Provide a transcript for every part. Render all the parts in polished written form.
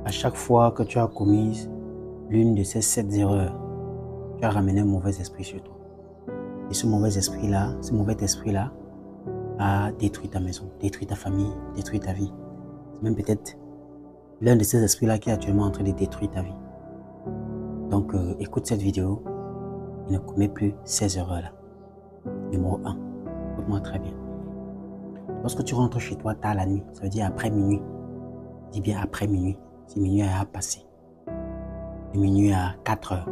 À chaque fois que tu as commis l'une de ces 7 erreurs, tu as ramené un mauvais esprit sur toi. Et ce mauvais esprit-là a détruit ta maison, détruit ta famille, détruit ta vie. C'est même peut-être l'un de ces esprits-là qui est actuellement en train de détruire ta vie. Donc, écoute cette vidéo et ne commets plus ces erreurs-là. Numéro 1, écoute-moi très bien. Lorsque tu rentres chez toi tard la nuit, ça veut dire après minuit. Dis bien après minuit, si minuit a passé. De minuit à 4 heures.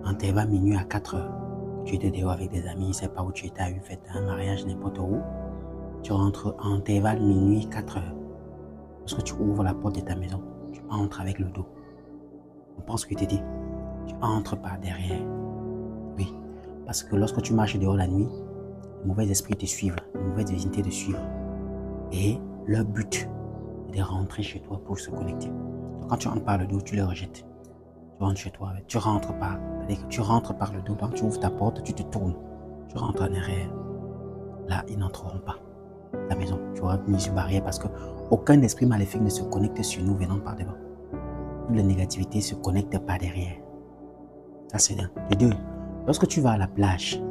Intervalle minuit à 4 heures. Tu étais dehors avec des amis, je ne sais pas où tu étais à une fête, un mariage, n'importe où. Tu rentres en intervalle minuit 4 heures. Lorsque tu ouvres la porte de ta maison, tu entres avec le dos. On pense que je t'ai dit. Tu entres par derrière. Oui. Parce que lorsque tu marches dehors la nuit, les mauvais esprits te suivent, les mauvaises divinités te suivent. Et leur but est de rentrer chez toi pour se connecter. Donc quand tu entres par le dos, tu les rejettes. Tu rentres chez toi, tu rentres par le dos, donc tu ouvres ta porte, tu te tournes, tu rentres en arrière. Là, ils n'entreront pas. La maison, tu auras mis une barrière parce qu'aucun esprit maléfique ne se connecte sur nous venant par devant. Toute la négativité se connecte par derrière. Ça, c'est un. De deux, lorsque tu vas à la plage,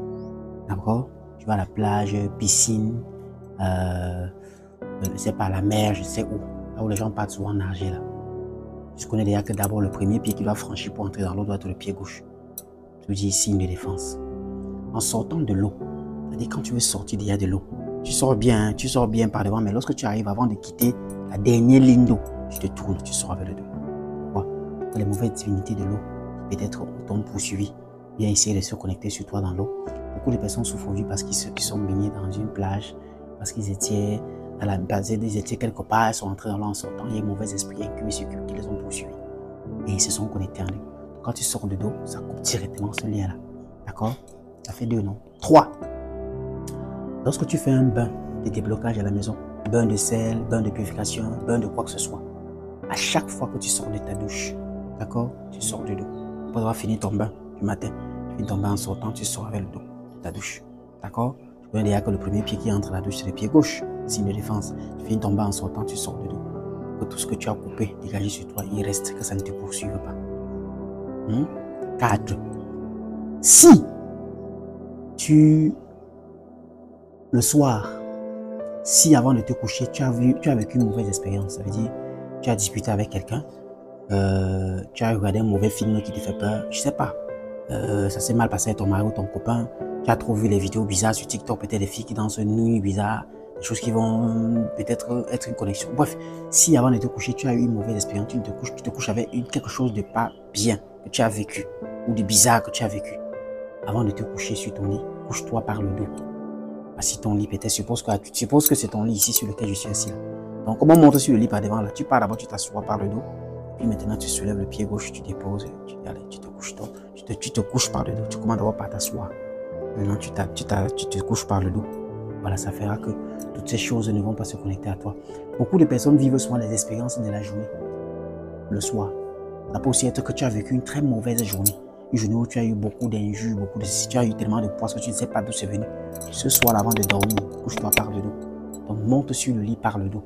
d'accord? Tu vas à la plage, piscine, je ne sais pas, la mer, je sais où. Là où les gens partent souvent nager, là. Tu connais déjà que d'abord le premier pied qu'il doit franchir pour entrer dans l'eau doit être le pied gauche. Je dis signe de défense. En sortant de l'eau, c'est-à-dire quand tu veux sortir déjà de l'eau, tu sors bien par devant, mais lorsque tu arrives avant de quitter la dernière ligne d'eau, tu te tournes, tu sors avec le dos. Pourquoi? Parce que les mauvaises divinités de l'eau, peut-être t'ont poursuivi, bien essayer de se connecter sur toi dans l'eau. Beaucoup de personnes souffrent aujourd'hui parce qu'ils sont baignés dans une plage, parce qu'ils étaient à la base, ils étaient quelque part, ils sont entrés dans l'eau en sortant, il y a un mauvais esprit incubé qui les ont poursuivis. Et ils se sont connectés en eux. Quand tu sors de dos, ça coupe directement ce lien-là. D'accord? Ça fait 2, non? 3. Lorsque tu fais un bain de déblocage à la maison, bain de sel, bain de purification, bain de quoi que ce soit, à chaque fois que tu sors de ta douche, d'accord? Tu sors du dos. Après avoir fini ton bain du matin, tu finis ton bain en sortant, tu sors avec le dos de ta douche. D'accord? Tu connais déjà que le premier pied qui entre dans la douche, c'est le pied gauche. Signe de défense. Tu finis ton bain en sortant, tu sors du dos. Que tout ce que tu as coupé, dégagé sur toi, il reste, que ça ne te poursuive pas. 4. Si le soir, si avant de te coucher, tu as vécu une mauvaise expérience, ça veut dire tu as discuté avec quelqu'un, tu as regardé un mauvais film qui te fait peur, je sais pas, ça s'est mal passé avec ton mari ou ton copain, tu as trop vu les vidéos bizarres sur TikTok, peut-être des filles qui dansent une nuit bizarre, des choses qui vont peut-être être une connexion. Bref, si avant de te coucher, tu as eu une mauvaise expérience, tu te couches avec quelque chose de pas bien que tu as vécu ou de bizarre que tu as vécu. Avant de te coucher sur ton lit, couche-toi par le dos. Assis ton lit, peut-être, tu supposes que c'est ton lit ici sur lequel je suis assis. Donc, comment monter sur le lit par devant là? Tu pars d'abord, tu t'assois par le dos. Puis maintenant, tu soulèves le pied gauche, tu déposes, tu te couches, tu te couches par le dos. Tu commences d'abord par t'asseoir. Maintenant, tu te couches par le dos. Voilà, ça fera que toutes ces choses ne vont pas se connecter à toi. Beaucoup de personnes vivent souvent les expériences de la journée, le soir. Ça peut aussi être que tu as vécu une très mauvaise journée. Une journée où tu as eu beaucoup d'injures, tu as eu tellement de poids que tu ne sais pas d'où c'est venu. Ce soir, avant de dormir, couche-toi par le dos. Donc, monte sur le lit par le dos.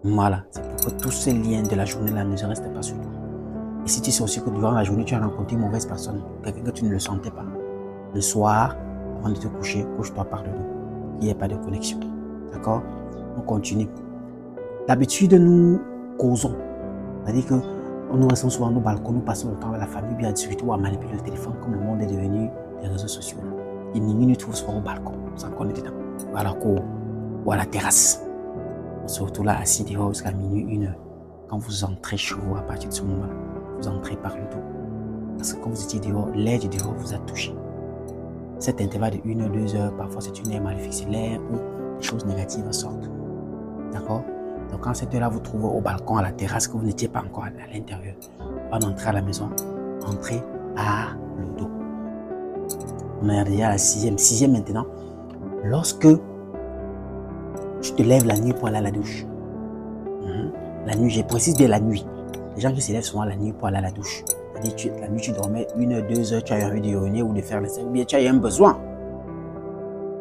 Voilà, c'est pour que tous ces liens de la journée-là ne restent pas sur toi. Et si tu sais aussi que durant la journée, tu as rencontré une mauvaise personne, quelqu'un que tu ne le sentais pas, le soir, avant de te coucher, couche-toi par le dos. Il n'y a pas de connexion. D'accord? On continue. D'habitude, nous causons. C'est-à-dire que nous restons souvent au balcon, nous passons le temps avec la famille, bien discuter ou à manipuler le téléphone, comme le monde est devenu les réseaux sociaux. Et minuit, nous trouvons souvent au balcon, sans qu'on est dedans, ou à la cour, ou à la terrasse. On se retrouve là assis dehors jusqu'à minuit, 1 heure. Quand vous entrez chez vous, à partir de ce moment-là, vous entrez par le dos. Parce que quand vous étiez dehors, l'air du dehors vous a touché. Cet intervalle de 1 heure, 2 heures, parfois c'est une air maléfique, c'est l'air où les choses négatives sortent. D'accord? Donc quand cette heure-là vous trouvez au balcon, à la terrasse, que vous n'étiez pas encore à l'intérieur, avant d'entrer à la maison, entrez par le dos. On est déjà à la 6e. 6e maintenant, lorsque tu te lèves la nuit pour aller à la douche. La nuit, je précise bien la nuit. Les gens qui se lèvent souvent la nuit pour aller à la douche. C'est-à-dire la nuit, tu dormais 1 heure, 2 heures, tu as envie de uriner ou de faire le sein, ou bien tu as eu un besoin.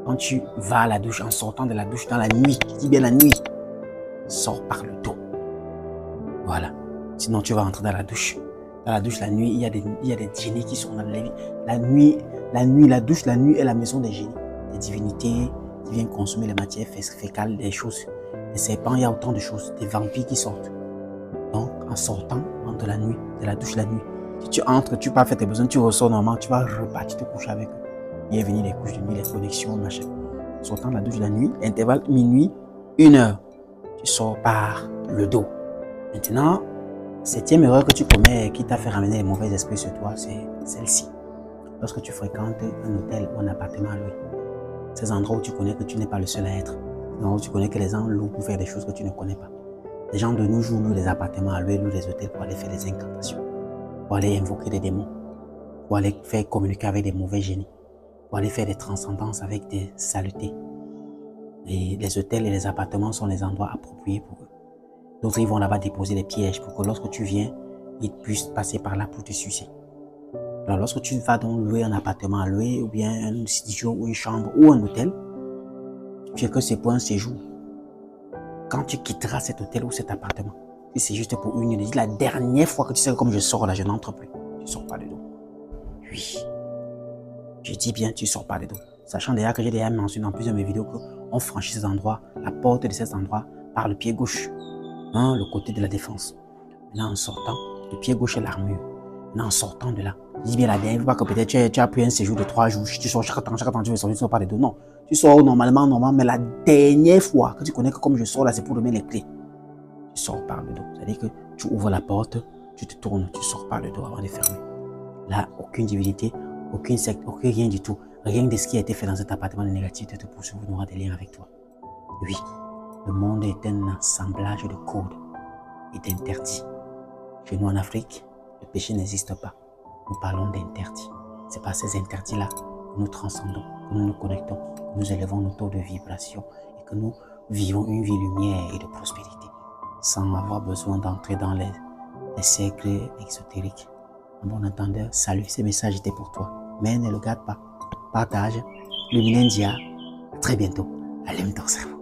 Quand tu vas à la douche, en sortant de la douche dans la nuit, je dis bien la nuit, sors par le dos. Voilà. Sinon, tu vas entrer dans la douche. Dans la douche, la nuit, il y a des génies qui sont dans le lit. La nuit, la douche, la nuit est la maison des génies. Des divinités qui viennent consommer les matières fécales, des choses. Des serpents, il y a autant de choses. Des vampires qui sortent. Donc, en sortant de la nuit, de la douche la nuit, si tu entres, tu pars faire tes besoins, tu ressors normalement, tu vas repartir te coucher avec eux. Bienvenue les couches de nuit, les connexions, machin. En sortant de la douche la nuit, intervalle minuit, 1h. Tu sors par le dos. Maintenant, septième erreur que tu commets qui t'a fait ramener les mauvais esprits sur toi, c'est celle-ci. Lorsque tu fréquentes un hôtel ou un appartement à louer, ces endroits où tu connais que tu n'es pas le seul à être, ces endroits où tu connais que les gens louent pour faire des choses que tu ne connais pas. Les gens de nos jours louent des appartements à louer, louent des hôtels pour aller faire des incantations, pour aller invoquer des démons, pour aller faire communiquer avec des mauvais génies, pour aller faire des transcendances avec des saletés. Et les hôtels et les appartements sont les endroits appropriés pour eux. D'autres, ils vont là-bas déposer des pièges pour que lorsque tu viens, ils puissent passer par là pour te sucer. Alors, lorsque tu vas donc louer un appartement à louer, ou bien un studio, ou une chambre, ou un hôtel, tu sais que c'est pour un séjour. Quand tu quitteras cet hôtel ou cet appartement, si c'est juste pour une nuit, la dernière fois que tu sais que comme je sors là, je n'entre plus. Tu ne sors pas de dos. Oui. Je dis bien, tu ne sors pas de dos. Sachant déjà que j'ai déjà mentionné dans plusieurs de mes vidéos qu'on franchit ces endroits, la porte de ces endroits, par le pied gauche. Le côté de la défense. Maintenant, en sortant, le pied gauche est l'armure. Maintenant, en sortant de là, je dis bien la dernière fois que peut-être tu as pris un séjour de 3 jours, tu sors chaque temps tu veux sortir, tu ne sors pas de dos. Non, tu sors normalement, mais la dernière fois que tu connais que comme je sors là, c'est pour donner les clés. Tu sors par le dos. C'est-à-dire que tu ouvres la porte, tu te tournes, tu sors par le dos avant de fermer. Là, aucune divinité, aucune secte, aucun rien du tout. Rien de ce qui a été fait dans cet appartement de négatif te poursuivre n'aura des liens avec toi. Oui. Le monde est un assemblage de codes et d'interdits. Chez nous en Afrique, le péché n'existe pas. Nous parlons d'interdits. C'est par ces interdits-là que nous transcendons, que nous nous connectons, que nous élevons nos taux de vibration et que nous vivons une vie lumière et de prospérité sans avoir besoin d'entrer dans les cercles exotériques. En bon entendeur, salut, ce message était pour toi. Mais ne le garde pas. Partage. Luminendia. À très bientôt. Alem Torsa.